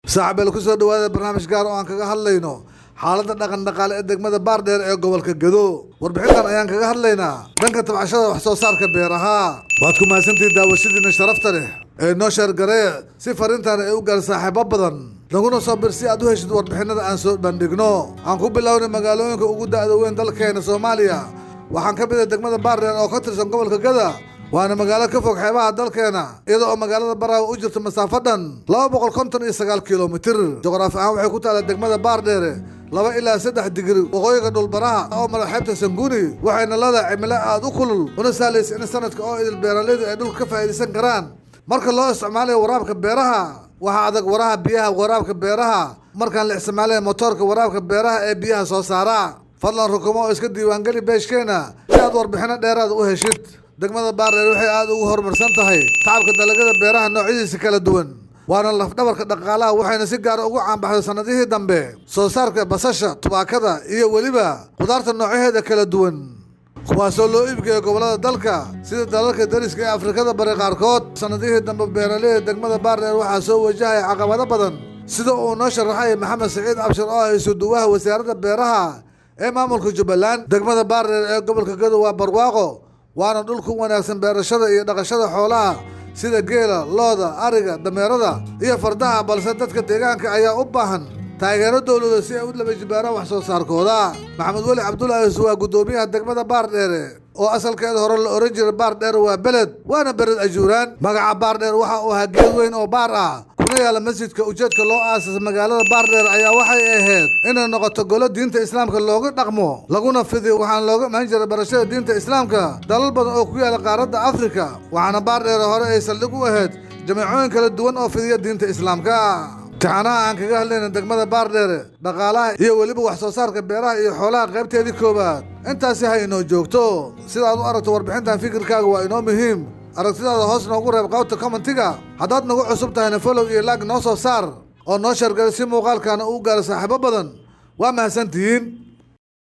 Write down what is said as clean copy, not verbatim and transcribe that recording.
saaxiib ku soo dhawaada barnaamij gaar oo aan kaga hadlayno xaaladda dhaqan dhaqaale ee degmada Baardheer ee gobolka Gedo. Warbixintan ayaan kaga hadlaynaa dhanka tabcashada wax soo saarka beeraha. Waad ku mahadsantihiin daawashadiina sharafta leh ee noo sheer garee si fariintan ay u gaar saaxiibo badan. Naguna soo bir si aad u heshid warbixinada aan soo bandhigno. Aan ku bilownay magaalooyinka ugu da'da weyn dalkeena Soomaaliya. Waxaan ka bilaabay degmada Baardheer oo ka tirsan gobolka Gedo. waana magaalo ka fog xeebaha dalkeena iyadoo magaalada Baraawe u jirto masaafo dhan 259 kiiloomitir. Juqraafi ahaan waxay ku taalaa degmada Baardheer 2 ilaa 3 digri waqooyiga dhulbaraha oo madaxeebta Sanguni waxayna leedahay cimilo aad u kulul una sahlaysa in sanadka oo idil beeralaydu ay dhulka ka faa'iideysan karaan. Marka loo isticmaalayo waraabka beeraha waxa adag waraha biyaha waraabka beeraha markaan la isticmaalayo motorka waraabka beeraha ee biyaha soo saara. Fadlan rukumo oo iska diiwaan gali beeshkeena si aad warbixino dheeraad u heshid. degmada Baardheer waxay aad ugu horumarsan tahay tacabka dalagyada beeraha noocyadiisa kala duwan waana laf dhabarka dhaqaalaha waxayna si gaar ah ugu caanbaxday sanadihii dambe soo saarka basasha tubaakada iyo weliba khudaarta noocyadeeda kala duwan kuwaasoo loo iibgeeyo gobolada dalka sida dalalka dariska ee Afrikada bari qaarkood. sanadihii dambe beeralayda degmada Baardheer waxaa soo wajahaya caqabado badan sida uu noo sharaxay Maxamed Saciid Abshir oo ah isuduwaha wasaaradda beeraha ee maamulka Jubbaland. degmada Baardheer ee gobolka Gedo waa barwaaqo waana dhulku wanaagsan beerashada iyo dhaqashada xoolaha sida geela, looda, ariga, dameerada iyo fardaha balse dadka deegaanka ayaa u baahan taageero dawladeed si ay u laba jibaaraan wax soo saarkooda. Maxamed Weli Cabdullaahi waa gudoomiyaha degmada Baardheer oo asalkeeda hore la oran jiray Baardheer waa beled waana bered ajuuraan. magaca Baardheer waxa uu ahaa geed weyn oo baar ah kuna yaala masjidka ujeedka loo aasasay magaalada Baardheer ayaa waxay ahayd inay noqoto golo diinta islaamka looga dhaqmo laguna fidiyo waxaan looga imaan jiray barashada diinta islaamka dalal badan oo ku yaala qaaradda Afrika waxaana Baardheer hore ay saldhig u ahayd jameecooyin kala duwan oo fidiya diinta islaamka. taxanaha aan kaga hadlayna degmada Baardheer dhaqaalaha iyo weliba wax soo saarka beeraha iyo xoolaha qaybteedii koobaad intaasi ha inoo joogto. sidaad u aragto warbixintan fikirkaaga waa inoo muhiim aragtidaada hoos noogu reeb qaybta commentiga haddaad nagu cusub tahayna follow iyo like noo soo saar oo noo sheer gari si muuqaalkaana uu gaaro saaxiibo badan. waa mahadsantihiin.